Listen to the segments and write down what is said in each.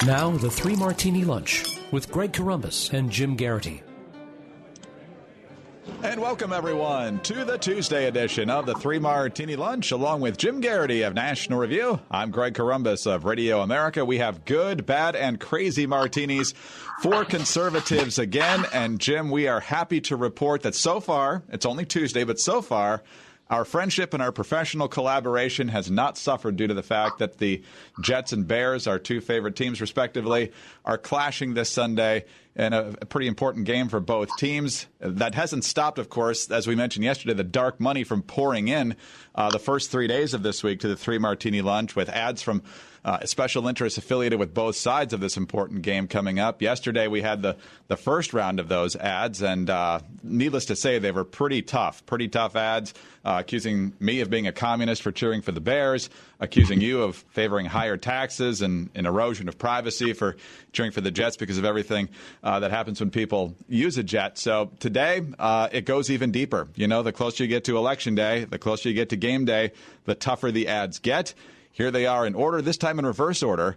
Now, the Three Martini Lunch with Greg Corombos and Jim Geraghty. And welcome, everyone, to the Tuesday edition of the Three Martini Lunch, along with Jim Geraghty of National Review. I'm Greg Corombos of Radio America. We have good, bad, and crazy martinis for conservatives again. And, Jim, we are happy to report that so far, it's only Tuesday, but so far, our friendship and our professional collaboration has not suffered due to the fact that the Jets and Bears, our two favorite teams respectively, are clashing this Sunday in a pretty important game for both teams. That hasn't stopped, of course, as we mentioned yesterday, the dark money from pouring in the first 3 days of this week to the Three Martini Lunch with ads from special interests affiliated with both sides of this important game coming up. Yesterday, we had the first round of those ads, and needless to say, they were pretty tough ads, accusing me of being a communist for cheering for the Bears, accusing you of favoring higher taxes and an erosion of privacy for cheering for the Jets because of everything that happens when people use a jet. So today, it goes even deeper. You know, the closer you get to Election Day, the closer you get to game day, the tougher the ads get. Here they are in order, this time in reverse order,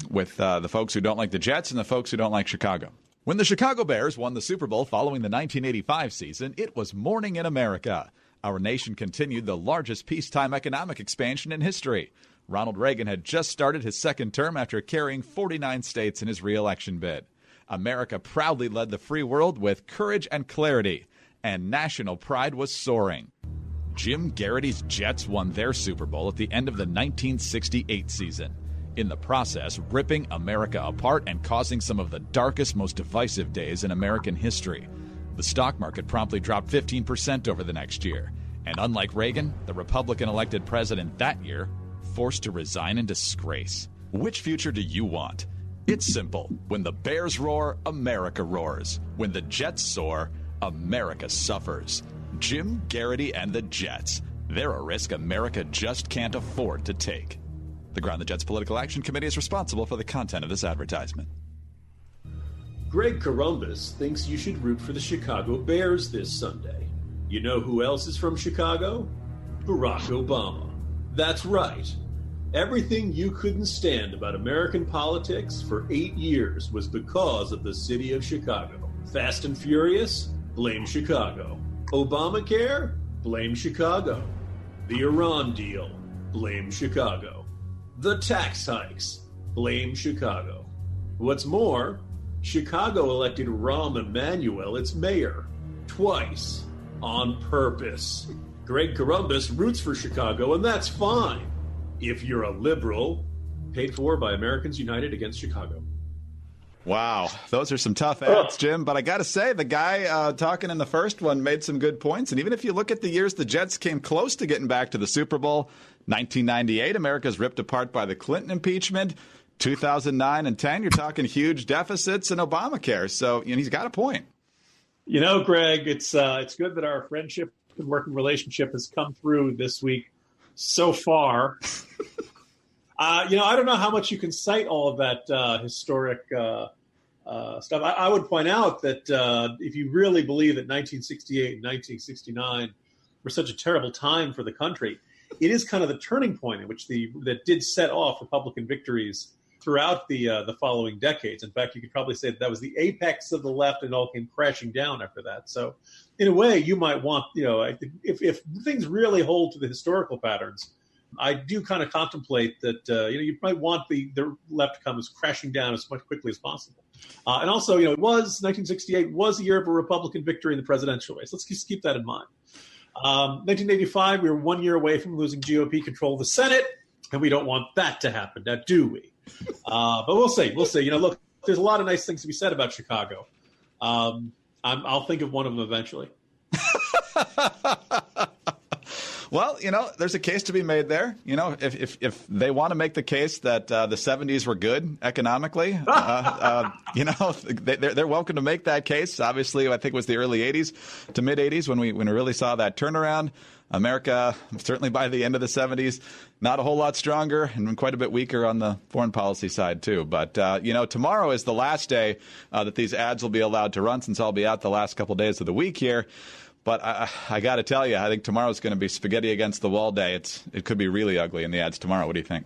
with the folks who don't like the Jets and the folks who don't like Chicago. When the Chicago Bears won the Super Bowl following the 1985 season, it was morning in America. Our nation continued the largest peacetime economic expansion in history. Ronald Reagan had just started his second term after carrying 49 states in his re-election bid. America proudly led the free world with courage and clarity, and national pride was soaring. Jim Geraghty's Jets won their Super Bowl at the end of the 1968 season, in the process ripping America apart and causing some of the darkest, most divisive days in American history. The stock market promptly dropped 15% over the next year, and unlike Reagan, the Republican-elected president that year, forced to resign in disgrace. Which future do you want? It's simple. When the Bears roar, America roars. When the Jets soar, America suffers. Jim Geraghty and the Jets. They're a risk America just can't afford to take. The Ground the Jets Political Action Committee is responsible for the content of this advertisement. Greg Corombos thinks you should root for the Chicago Bears this Sunday. You know who else is from Chicago? Barack Obama. That's right. Everything you couldn't stand about American politics for 8 years was because of the city of Chicago. Fast and Furious? Blame Chicago. Obamacare? Blame Chicago. The Iran deal? Blame Chicago. The tax hikes? Blame Chicago. What's more, Chicago elected Rahm Emanuel its mayor. Twice. On purpose. Greg Corombos roots for Chicago, and that's fine. If you're a liberal, paid for by Americans United Against Chicago. Wow, those are some tough ads, Jim. But I got to say, the guy talking in the first one made some good points. And even if you look at the years the Jets came close to getting back to the Super Bowl, 1998, America's ripped apart by the Clinton impeachment. 2009 and 10, you're talking huge deficits and Obamacare. So he's got a point. You know, Greg, it's good that our friendship and working relationship has come through this week so far. I don't know how much you can cite all of that historic stuff. I would point out that if you really believe that 1968 and 1969 were such a terrible time for the country, it is kind of the turning point in which that did set off Republican victories throughout the following decades. In fact, you could probably say that was the apex of the left, and it all came crashing down after that. So, in a way, you might want, if things really hold to the historical patterns, I do kind of contemplate that, you might want the left to come as crashing down as much quickly as possible. And also, 1968 was a year of a Republican victory in the presidential race. Let's just keep that in mind. 1985, we were 1 year away from losing GOP control of the Senate, and we don't want that to happen. Now, do we? But we'll see. Look, there's a lot of nice things to be said about Chicago. I'll think of one of them eventually. Well, there's a case to be made there. If they want to make the case that the 70s were good economically, they're welcome to make that case. Obviously, I think it was the early 80s to mid 80s when we really saw that turnaround. America, certainly by the end of the 70s, not a whole lot stronger and quite a bit weaker on the foreign policy side, too. But, tomorrow is the last day that these ads will be allowed to run, since I'll be out the last couple days of the week here. But I got to tell you, I think tomorrow's going to be spaghetti against the wall day. It could be really ugly in the ads tomorrow. What do you think?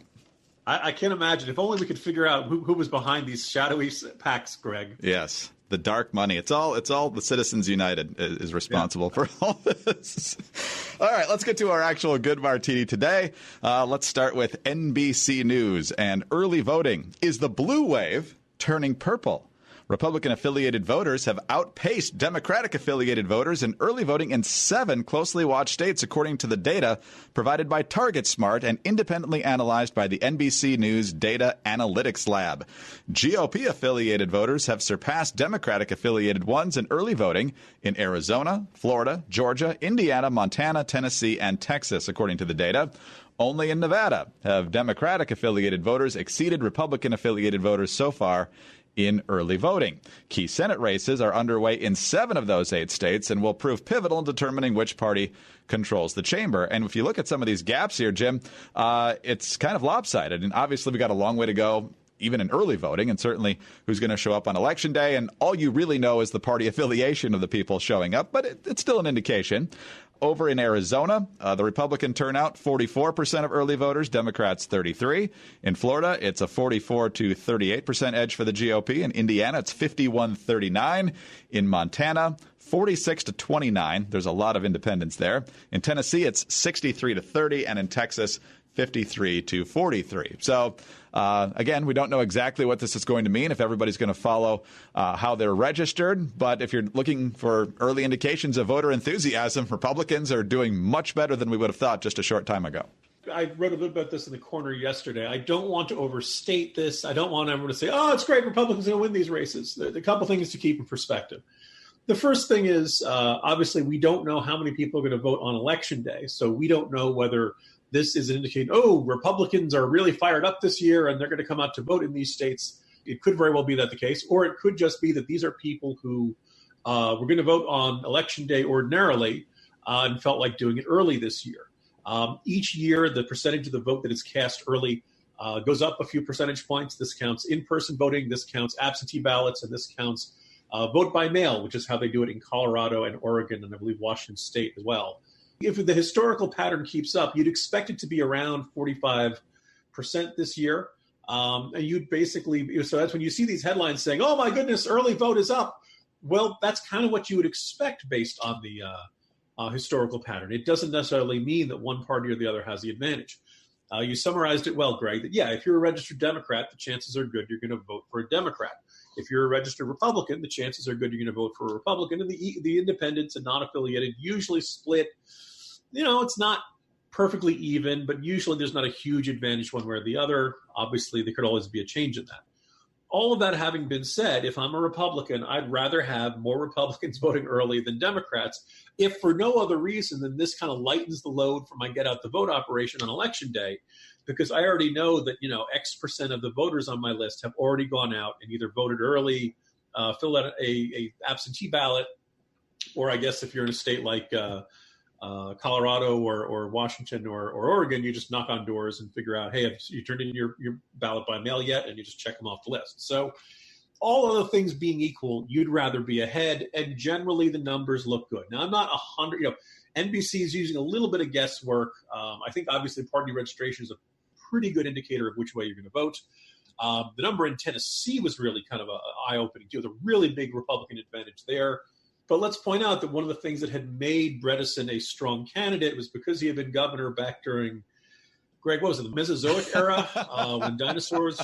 I can't imagine. If only we could figure out who was behind these shadowy PACs, Greg. Yes, the dark money. It's all the Citizens United is responsible for all this. All right, let's get to our actual good martini today. Let's start with NBC News and early voting. Is the blue wave turning purple? Republican-affiliated voters have outpaced Democratic-affiliated voters in early voting in 7 closely watched states, according to the data provided by TargetSmart and independently analyzed by the NBC News Data Analytics Lab. GOP-affiliated voters have surpassed Democratic-affiliated ones in early voting in Arizona, Florida, Georgia, Indiana, Montana, Tennessee, and Texas, according to the data. Only in Nevada have Democratic-affiliated voters exceeded Republican-affiliated voters so far in early voting. Key Senate races are underway in 7 of those 8 states and will prove pivotal in determining which party controls the chamber. And if you look at some of these gaps here, Jim, it's kind of lopsided. And obviously, we got a long way to go, even in early voting, and certainly who's going to show up on Election Day. And all you really know is the party affiliation of the people showing up, but it's still an indication. Over in Arizona, the Republican turnout, 44% of early voters, Democrats 33%. In Florida, it's a 44 to 38% edge for the GOP. In Indiana, it's 51-39. In Montana, 46 to 29. There's a lot of independents there. In Tennessee, it's 63 to 30, and in Texas, 53 to 43. So, again, we don't know exactly what this is going to mean, if everybody's going to follow how they're registered. But if you're looking for early indications of voter enthusiasm, Republicans are doing much better than we would have thought just a short time ago. I wrote a little bit about this in the corner yesterday. I don't want to overstate this. I don't want everyone to say, oh, it's great, Republicans are going to win these races. The couple things to keep in perspective. The first thing is, obviously, we don't know how many people are going to vote on Election Day. So we don't know whether this is indicating, oh, Republicans are really fired up this year and they're going to come out to vote in these states. It could very well be that the case, or it could just be that these are people who were going to vote on Election Day ordinarily and felt like doing it early this year. Each year, the percentage of the vote that is cast early goes up a few percentage points. This counts in-person voting, this counts absentee ballots, and this counts vote by mail, which is how they do it in Colorado and Oregon and I believe Washington State as well. If the historical pattern keeps up, you'd expect it to be around 45% this year. And you'd basically, so that's when you see these headlines saying, oh my goodness, early vote is up. Well, that's kind of what you would expect based on the historical pattern. It doesn't necessarily mean that one party or the other has the advantage. You summarized it well, Greg, that if you're a registered Democrat, the chances are good you're going to vote for a Democrat. If you're a registered Republican, the chances are good you're going to vote for a Republican. And the independents and non-affiliated usually split. It's not perfectly even, but usually there's not a huge advantage one way or the other. Obviously, there could always be a change in that. All of that having been said, if I'm a Republican, I'd rather have more Republicans voting early than Democrats, if for no other reason than this kind of lightens the load for my get out the vote operation on Election Day, because I already know that, X percent of the voters on my list have already gone out and either voted early, filled out a absentee ballot, or I guess if you're in a state like Colorado or Washington or Oregon, you just knock on doors and figure out, hey, have you turned in your ballot by mail yet? And you just check them off the list. So all other things being equal, you'd rather be ahead. And generally the numbers look good. Now, I'm not 100, NBC is using a little bit of guesswork. I think obviously party registration is a pretty good indicator of which way you're going to vote. The number in Tennessee was really kind of eye-opening too. There's a really big Republican advantage there. But let's point out that one of the things that had made Bredesen a strong candidate was because he had been governor back during, Greg, what was it, the Mesozoic era, when dinosaurs.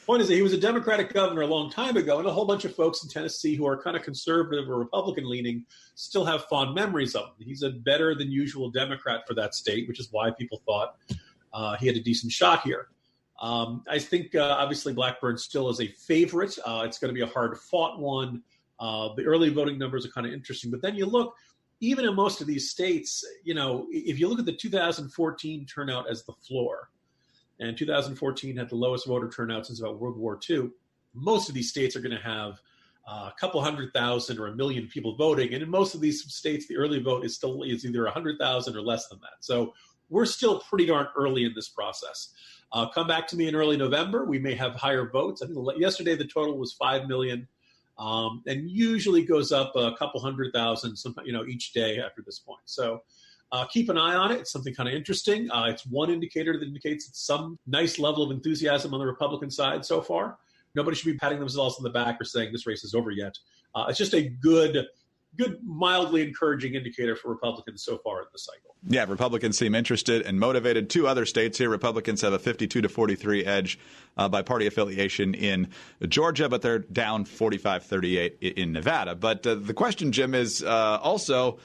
Point is that he was a Democratic governor a long time ago, and a whole bunch of folks in Tennessee who are kind of conservative or Republican-leaning still have fond memories of him. He's a better than usual Democrat for that state, which is why people thought he had a decent shot here. I think, obviously, Blackburn still is a favorite. It's going to be a hard-fought one. The early voting numbers are kind of interesting. But then you look, even in most of these states, if you look at the 2014 turnout as the floor, and 2014 had the lowest voter turnout since about World War II, most of these states are going to have a couple 100,000 or 1 million people voting. And in most of these states, the early vote is either 100,000 or less than that. So we're still pretty darn early in this process. Come back to me in early November. We may have higher votes. I think yesterday the total was 5 million. And usually goes up a couple 100,000, each day after this point. So Keep an eye on it. It's something kind of interesting. It's one indicator that indicates some nice level of enthusiasm on the Republican side so far. Nobody should be patting themselves on the back or saying this race is over yet. It's just a good, mildly encouraging indicator for Republicans so far in the cycle. Yeah, Republicans seem interested and motivated. Two other states here, Republicans have a 52-43 edge by party affiliation in Georgia, but they're down 45-38 in Nevada. But the question, Jim, is also,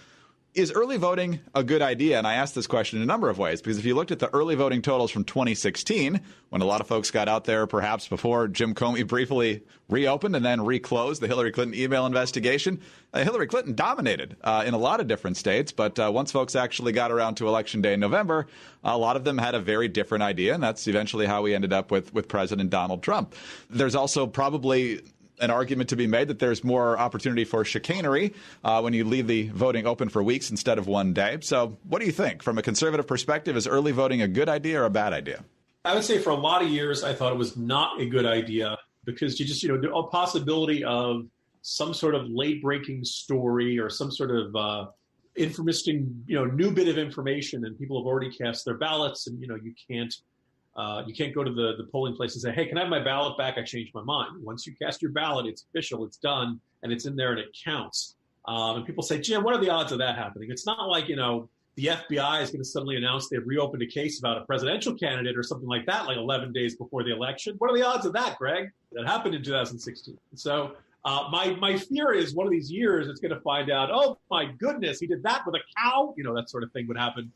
is early voting a good idea? And I asked this question in a number of ways, because if you looked at the early voting totals from 2016, when a lot of folks got out there perhaps before Jim Comey briefly reopened and then reclosed the Hillary Clinton email investigation, Hillary Clinton dominated in a lot of different states. But once folks actually got around to Election Day in November, a lot of them had a very different idea. And that's eventually how we ended up with President Donald Trump. There's also probably an argument to be made that there's more opportunity for chicanery when you leave the voting open for weeks instead of one day. So what do you think? From a conservative perspective, is early voting a good idea or a bad idea? I would say for a lot of years, I thought it was not a good idea because you just, a possibility of some sort of late-breaking story or some sort of interesting, new bit of information, and people have already cast their ballots, and, you can't go to the polling place and say, hey, can I have my ballot back? I changed my mind. Once you cast your ballot, it's official, it's done, and it's in there and it counts. And people say, Jim, what are the odds of that happening? It's not like, the FBI is going to suddenly announce they've reopened a case about a presidential candidate or something like that, like 11 days before the election. What are the odds of that, Greg? That happened in 2016. So my fear is one of these years it's going to find out, oh, my goodness, he did that with a cow. That sort of thing would happen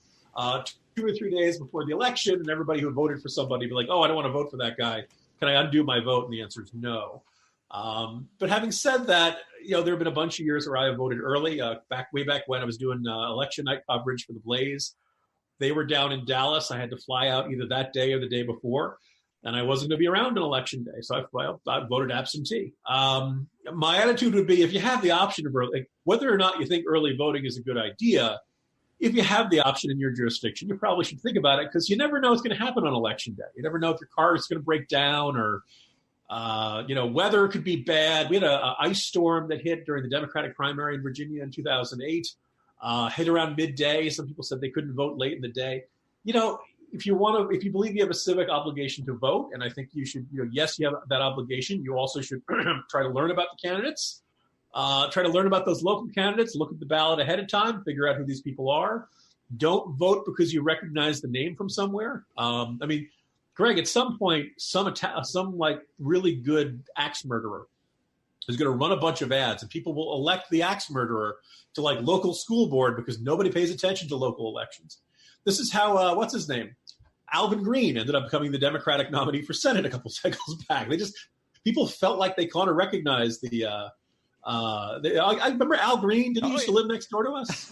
2 or 3 days before the election, and everybody who voted for somebody be like, oh, I don't want to vote for that guy. Can I undo my vote? And the answer is no. But having said that, there have been a bunch of years where I have voted early. Way back when I was doing election night coverage for the Blaze. They were down in Dallas. I had to fly out either that day or the day before, and I wasn't going to be around on election day, so I voted absentee. My attitude would be, if you have the option of early, whether or not you think early voting is a good idea, if you have the option in your jurisdiction, you probably should think about it, because you never know what's going to happen on election day. You never know if your car is going to break down, or weather could be bad. We had an ice storm that hit during the Democratic primary in Virginia in 2008. Hit around midday. Some people said they couldn't vote late in the day. If you believe you have a civic obligation to vote, and I think you should, yes, you have that obligation. You also should try to learn about the candidates. Try to learn about those local candidates, look at the ballot ahead of time, figure out who these people are. Don't vote because you recognize the name from somewhere. Greg, at some point, some really good axe murderer is going to run a bunch of ads, and people will elect the axe murderer to local school board because nobody pays attention to local elections. This is how, what's his name? Alvin Green ended up becoming the Democratic nominee for Senate a couple cycles back. People felt like they kind of recognized I remember Al Green. Didn't he used to live next door to us?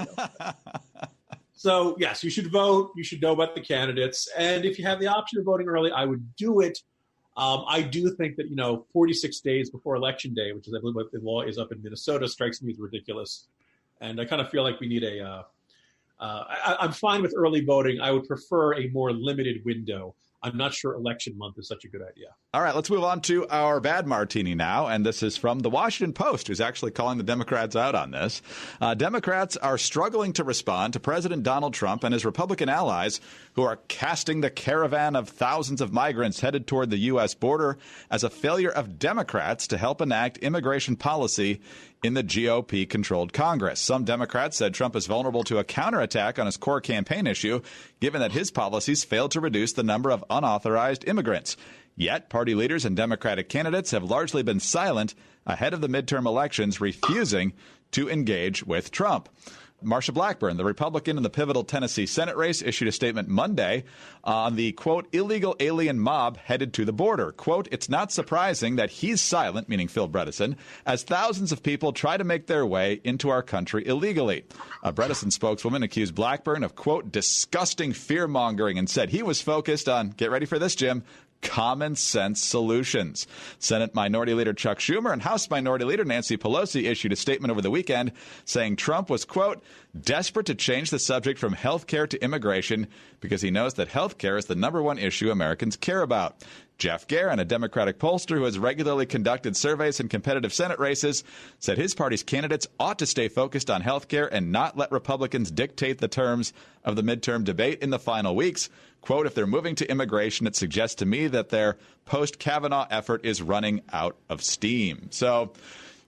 So, yes, you should vote. You should know about the candidates. And if you have the option of voting early, I would do it. I do think that, 46 days before Election Day, which is, I believe, what the law is up in Minnesota, strikes me as ridiculous. And I kind of feel like we need I'm fine with early voting. I would prefer a more limited window. I'm not sure election month is such a good idea. All right, let's move on to our bad martini now. And this is from the Washington Post, who's actually calling the Democrats out on this. Democrats are struggling to respond to President Donald Trump and his Republican allies, who are casting the caravan of thousands of migrants headed toward the U.S. border as a failure of Democrats to help enact immigration policy in the GOP-controlled Congress. Some Democrats said Trump is vulnerable to a counterattack on his core campaign issue, given that his policies failed to reduce the number of unauthorized immigrants. Yet, party leaders and Democratic candidates have largely been silent ahead of the midterm elections, refusing to engage with Trump. Marsha Blackburn, the Republican in the pivotal Tennessee Senate race, issued a statement Monday on the, quote, illegal alien mob headed to the border. Quote, it's not surprising that he's silent, meaning Phil Bredesen, as thousands of people try to make their way into our country illegally. A Bredesen spokeswoman accused Blackburn of, quote, disgusting fear-mongering and said he was focused on, get ready for this, Jim, common sense solutions. Senate Minority Leader Chuck Schumer and House Minority Leader Nancy Pelosi issued a statement over the weekend saying Trump was, quote, desperate to change the subject from health care to immigration because he knows that health care is the number one issue Americans care about. Jeff Guerin, a Democratic pollster who has regularly conducted surveys in competitive Senate races, said his party's candidates ought to stay focused on health care and not let Republicans dictate the terms of the midterm debate in the final weeks. Quote, if they're moving to immigration, it suggests to me that their post-Kavanaugh effort is running out of steam. So,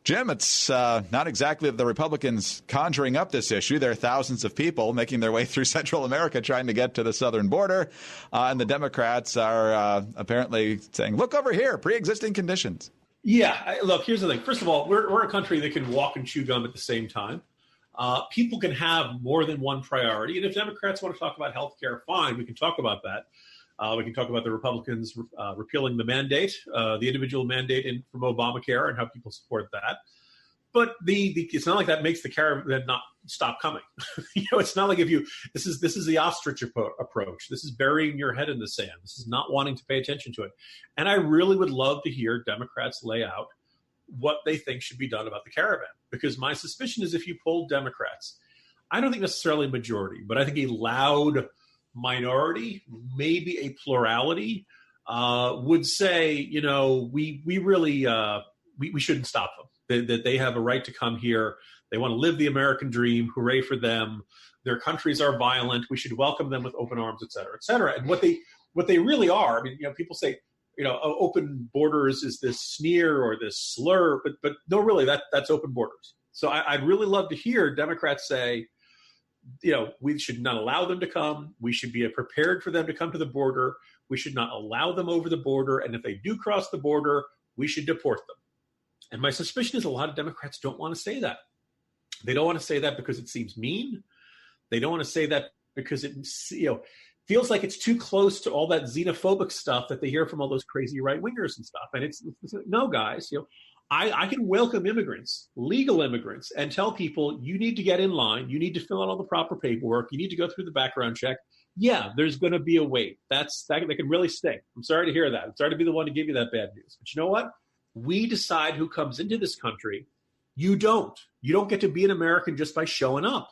Jim, it's not exactly the Republicans conjuring up this issue. There are thousands of people making their way through Central America trying to get to the southern border. And the Democrats are apparently saying, look over here, pre-existing conditions. Yeah, look, here's the thing. First of all, we're a country that can walk and chew gum at the same time. People can have more than one priority. And if Democrats want to talk about health care, fine, we can talk about that. We can talk about the Republicans repealing the mandate, the individual mandate from Obamacare, and how people support that. But it's not like that makes the caravan not stop coming. It's not like this is the ostrich approach. This is burying your head in the sand. This is not wanting to pay attention to it. And I really would love to hear Democrats lay out what they think should be done about the caravan, because my suspicion is if you polled Democrats, I don't think necessarily a majority, but I think a loud minority, maybe a plurality, would say, we really we shouldn't stop them. That they have a right to come here. They want to live the American dream. Hooray for them. Their countries are violent. We should welcome them with open arms, et cetera, et cetera. And what they really are. I mean, people say, open borders is this sneer or this slur, but no, really, that's open borders. So I'd really love to hear Democrats say, we should not allow them to come. We should be prepared for them to come to the border. We should not allow them over the border. And if they do cross the border, we should deport them. And my suspicion is a lot of Democrats don't want to say that. They don't want to say that because it seems mean. They don't want to say that because it feels like it's too close to all that xenophobic stuff that they hear from all those crazy right-wingers and stuff. And it's no, guys, I can welcome immigrants, legal immigrants, and tell people you need to get in line. You need to fill out all the proper paperwork. You need to go through the background check. Yeah, there's going to be a wait. That can really stink. I'm sorry to hear that. I'm sorry to be the one to give you that bad news. But you know what? We decide who comes into this country. You don't. You don't get to be an American just by showing up.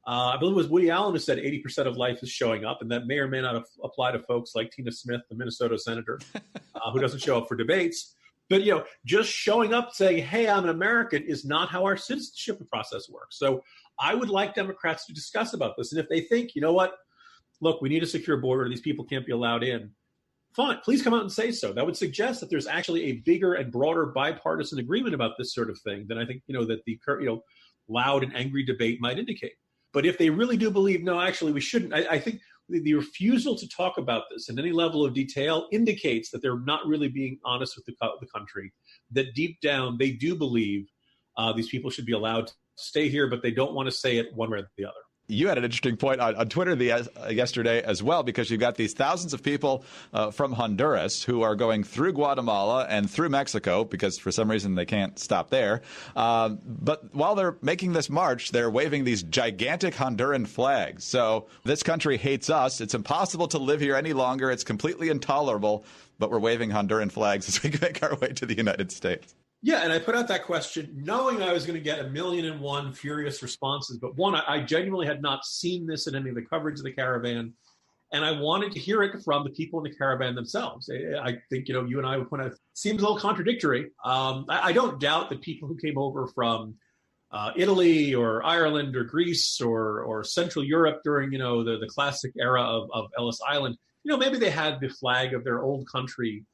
I believe it was Woody Allen who said 80% of life is showing up, and that may or may not apply to folks like Tina Smith, the Minnesota senator, who doesn't show up for debates. But, just showing up saying, hey, I'm an American is not how our citizenship process works. So I would like Democrats to discuss about this. And if they think, look, we need a secure border, these people can't be allowed in, fine, please come out and say so. That would suggest that there's actually a bigger and broader bipartisan agreement about this sort of thing than I think, that the loud and angry debate might indicate. But if they really do believe, no, actually, we shouldn't, I think the refusal to talk about this in any level of detail indicates that they're not really being honest with the country, that deep down they do believe these people should be allowed to stay here, but they don't want to say it one way or the other. You had an interesting point on Twitter yesterday as well, because you've got these thousands of people from Honduras who are going through Guatemala and through Mexico because for some reason they can't stop there. But while they're making this march, they're waving these gigantic Honduran flags. So this country hates us. It's impossible to live here any longer. It's completely intolerable. But we're waving Honduran flags as we make our way to the United States. Yeah, and I put out that question knowing I was going to get 1,000,001 furious responses. But one, I genuinely had not seen this in any of the coverage of the Caravan, and I wanted to hear it from the people in the Caravan themselves. I think, you and I would point out, it seems a little contradictory. I don't doubt that people who came over from Italy or Ireland or Greece or Central Europe during, the classic era of Ellis Island, maybe they had the flag of their old country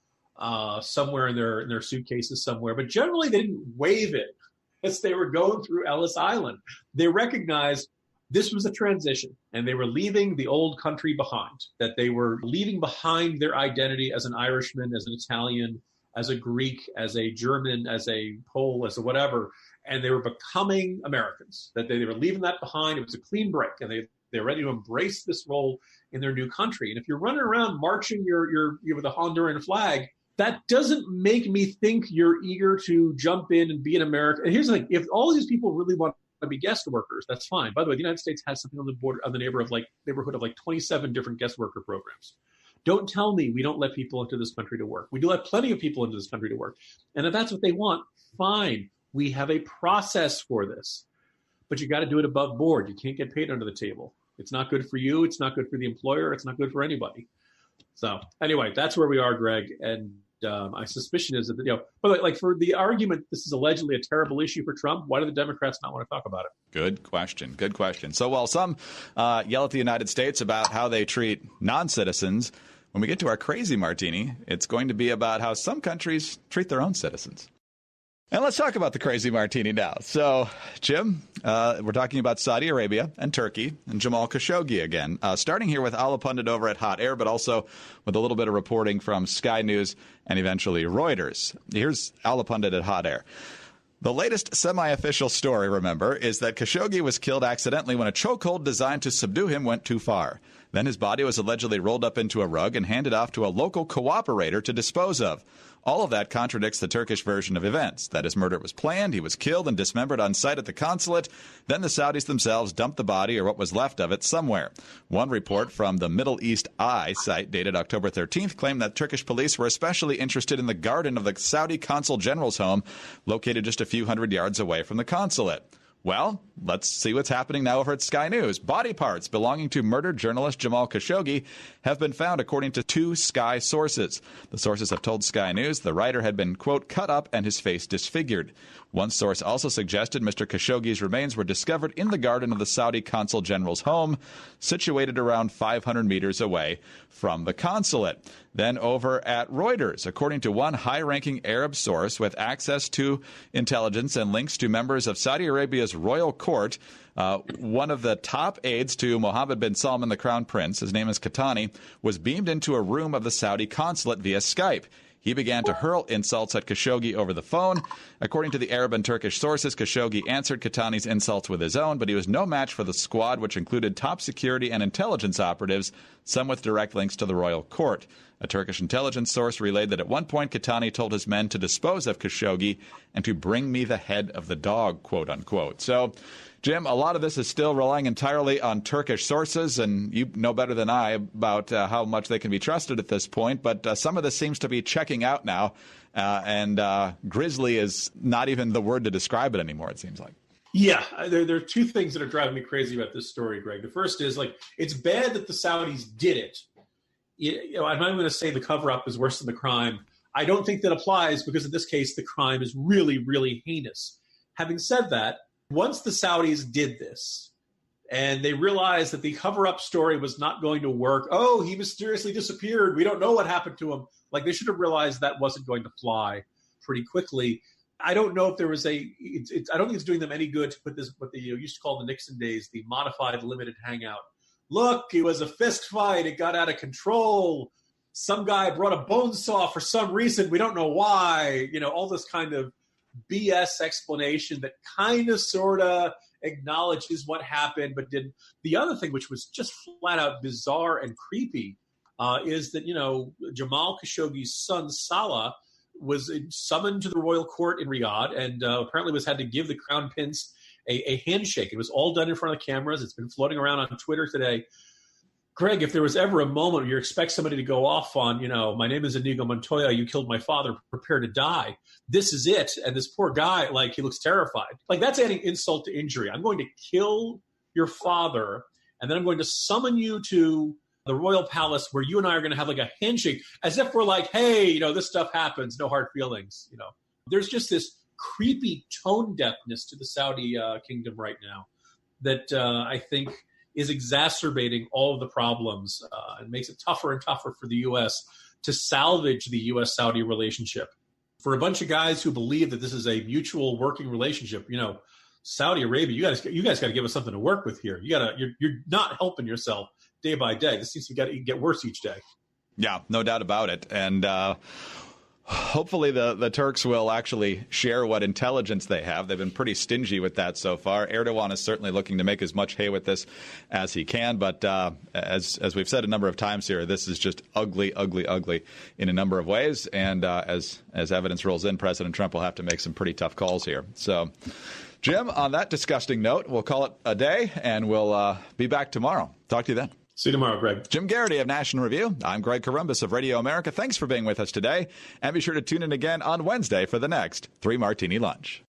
somewhere in their suitcases somewhere, but generally they didn't wave it as they were going through Ellis Island. They recognized this was a transition, and they were leaving the old country behind, that they were leaving behind their identity as an Irishman, as an Italian, as a Greek, as a German, as a Pole, as a whatever, and they were becoming Americans, that they were leaving that behind. It was a clean break, and they're ready to embrace this role in their new country. And if you're running around marching with a Honduran flag, that doesn't make me think you're eager to jump in and be an American. And here's the thing. If all these people really want to be guest workers, that's fine. By the way, the United States has something on the border, on the neighborhood of 27 different guest worker programs. Don't tell me we don't let people into this country to work. We do let plenty of people into this country to work. And if that's what they want, fine. We have a process for this. But you got to do it above board. You can't get paid under the table. It's not good for you. It's not good for the employer. It's not good for anybody. So anyway, that's where we are, Greg. And my suspicion is that, but like for the argument, this is allegedly a terrible issue for Trump. Why do the Democrats not want to talk about it? Good question. Good question. So while some yell at the United States about how they treat non-citizens, when we get to our crazy martini, it's going to be about how some countries treat their own citizens. And let's talk about the crazy martini now. So, Jim, we're talking about Saudi Arabia and Turkey and Jamal Khashoggi again. Starting here with Ala Pundit over at Hot Air, but also with a little bit of reporting from Sky News and eventually Reuters. Here's Ala Pundit at Hot Air. The latest semi-official story, remember, is that Khashoggi was killed accidentally when a chokehold designed to subdue him went too far. Then his body was allegedly rolled up into a rug and handed off to a local cooperator to dispose of. All of that contradicts the Turkish version of events. That his murder was planned, he was killed and dismembered on site at the consulate. Then the Saudis themselves dumped the body or what was left of it somewhere. One report from the Middle East Eye site dated October 13th claimed that Turkish police were especially interested in the garden of the Saudi consul general's home, located just a few hundred yards away from the consulate. Well, let's see what's happening now over at Sky News. Body parts belonging to murdered journalist Jamal Khashoggi have been found, according to 2 Sky sources. The sources have told Sky News the writer had been, quote, cut up and his face disfigured. One source also suggested Mr. Khashoggi's remains were discovered in the garden of the Saudi consul general's home, situated around 500 meters away from the consulate. Then over at Reuters, according to one high-ranking Arab source with access to intelligence and links to members of Saudi Arabia's royal court, one of the top aides to Mohammed bin Salman, the crown prince, his name is Qahtani, was beamed into a room of the Saudi consulate via Skype. He began to hurl insults at Khashoggi over the phone. According to the Arab and Turkish sources, Khashoggi answered Qahtani's insults with his own, but he was no match for the squad, which included top security and intelligence operatives, some with direct links to the royal court. A Turkish intelligence source relayed that at one point Qahtani told his men to dispose of Khashoggi and to bring me the head of the dog, quote unquote. So, Jim, a lot of this is still relying entirely on Turkish sources, and you know better than I about how much they can be trusted at this point, but some of this seems to be checking out now, and grisly is not even the word to describe it anymore, it seems like. Yeah, there are 2 things that are driving me crazy about this story, Greg. The first is, it's bad that the Saudis did it. I'm not going to say the cover-up is worse than the crime. I don't think that applies because in this case, the crime is really, really heinous. Having said that, once the Saudis did this and they realized that the cover-up story was not going to work, oh, he mysteriously disappeared, we don't know what happened to him, they should have realized that wasn't going to fly pretty quickly. I don't know if there was I don't think it's doing them any good to put this, what they used to call the Nixon days, the modified limited hangout. Look, it was a fist fight. It got out of control. Some guy brought a bone saw for some reason. We don't know why. All this kind of BS explanation that kind of sort of acknowledges what happened, but didn't. The other thing, which was just flat out bizarre and creepy, is that, Jamal Khashoggi's son, Salah, was summoned to the royal court in Riyadh and apparently had to give the crown prince a handshake. It was all done in front of cameras. It's been floating around on Twitter today. Greg, if there was ever a moment where you expect somebody to go off on, my name is Inigo Montoya, you killed my father, prepare to die, this is it. And this poor guy, he looks terrified. That's adding insult to injury. I'm going to kill your father, and then I'm going to summon you to the royal palace where you and I are going to have a handshake, as if we're hey, this stuff happens, no hard feelings. There's just this creepy tone deafness to the Saudi kingdom right now that I think is exacerbating all of the problems and makes it tougher and tougher for the U.S. to salvage the U.S.-Saudi relationship. For a bunch of guys who believe that this is a mutual working relationship, Saudi Arabia, you guys got to give us something to work with here. You're not helping yourself day by day. This seems to get worse each day. Yeah, no doubt about it. And hopefully the Turks will actually share what intelligence they have. They've been pretty stingy with that so far. Erdogan is certainly looking to make as much hay with this as he can. But as we've said a number of times here, this is just ugly, ugly, ugly in a number of ways. And as evidence rolls in, President Trump will have to make some pretty tough calls here. So, Jim, on that disgusting note, we'll call it a day, and we'll be back tomorrow. Talk to you then. See you tomorrow, Greg. Jim Geraghty of National Review. I'm Greg Corombos of Radio America. Thanks for being with us today. And be sure to tune in again on Wednesday for the next 3 Martini Lunch.